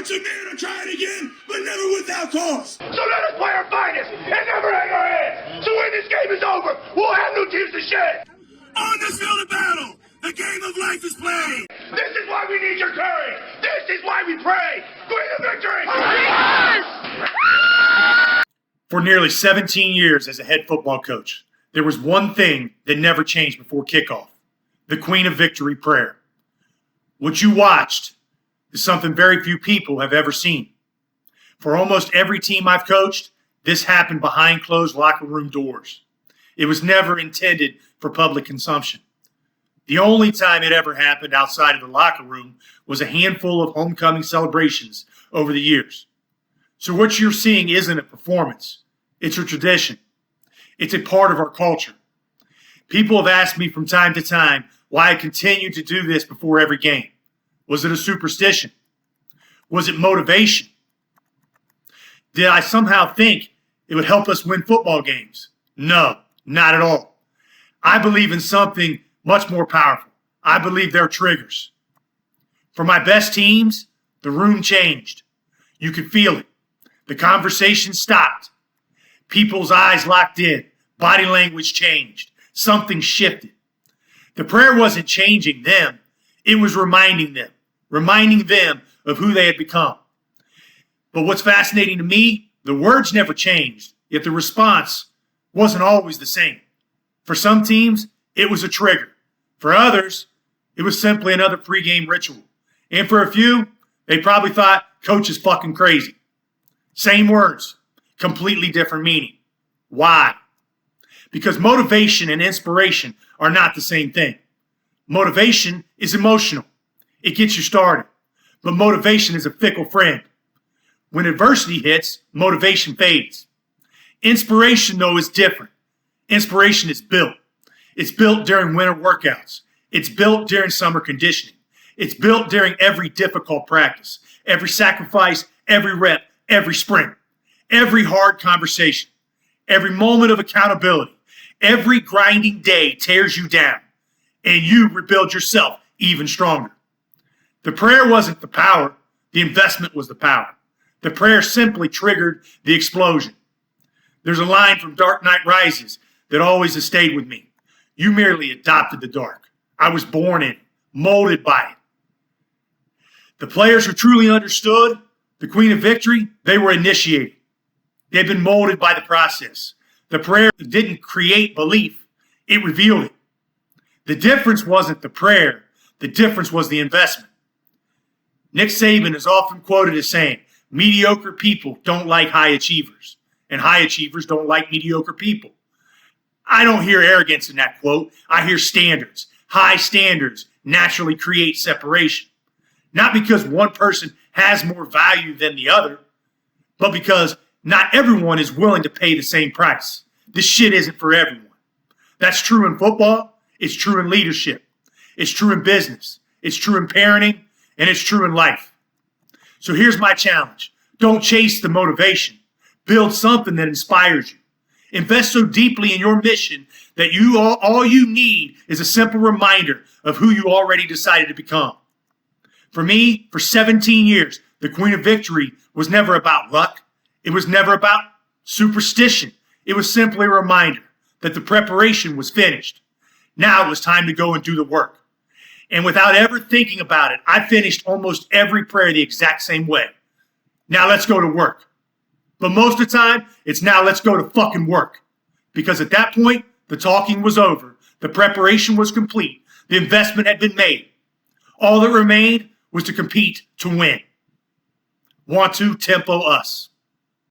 bunch of men are trying again, but never without cause. So let us play our finest and never hang our heads. So when this game is over, we'll have no tears to shed. On this field of battle, the game of life is played. This is why we need your courage. This is why we pray. Queen of victory! For nearly 17 years as a head football coach, there was one thing that never changed before kickoff: the Queen of Victory prayer. What you watched is something very few people have ever seen. For almost every team I've coached, this happened behind closed locker room doors. It was never intended for public consumption. The only time it ever happened outside of the locker room was a handful of homecoming celebrations over the years. So what you're seeing isn't a performance. It's a tradition. It's a part of our culture. People have asked me from time to time why I continue to do this before every game. Was it a superstition? Was it motivation? Did I somehow think it would help us win football games? No, not at all. I believe in something much more powerful. I believe they're triggers. For my best teams, the room changed. You could feel it. The conversation stopped. People's eyes locked in. Body language changed. Something shifted. The prayer wasn't changing them. It was reminding them of who they had become. But what's fascinating to me, the words never changed, yet the response wasn't always the same. For some teams, it was a trigger. For others, it was simply another pregame ritual. And for a few, they probably thought, coach is fucking crazy. Same words, completely different meaning. Why? Because motivation and inspiration are not the same thing. Motivation is emotional. It gets you started. But motivation is a fickle friend. When adversity hits, motivation fades. Inspiration, though, is different. Inspiration is built. It's built during winter workouts. It's built during summer conditioning. It's built during every difficult practice, every sacrifice, every rep, every sprint, every hard conversation, every moment of accountability. Every grinding day tears you down, and you rebuild yourself even stronger. The prayer wasn't the power. The investment was the power. The prayer simply triggered the explosion. There's a line from Dark Knight Rises that always has stayed with me. You merely adopted the dark. I was born in it, molded by it. The players who truly understood the Queen of Victory, they were initiated. They've been molded by the process. The prayer didn't create belief. It revealed it. The difference wasn't the prayer. The difference was the investment. Nick Saban is often quoted as saying, mediocre people don't like high achievers, and high achievers don't like mediocre people. I don't hear arrogance in that quote. I hear standards. High standards naturally create separation. Not because one person has more value than the other, but because not everyone is willing to pay the same price. This shit isn't for everyone. That's true in football. It's true in leadership. It's true in business. It's true in parenting. And it's true in life. So here's my challenge. Don't chase the motivation. Build something that inspires you. Invest so deeply in your mission that all you need is a simple reminder of who you already decided to become. For me, for 17 years, the Queen of Victory was never about luck. It was never about superstition. It was simply a reminder that the preparation was finished. Now it was time to go and do the work. And without ever thinking about it, I finished almost every prayer the exact same way. Now let's go to work. But most of the time, it's now let's go to fucking work. Because at that point, the talking was over. The preparation was complete. The investment had been made. All that remained was to compete to win. Want to tempo us.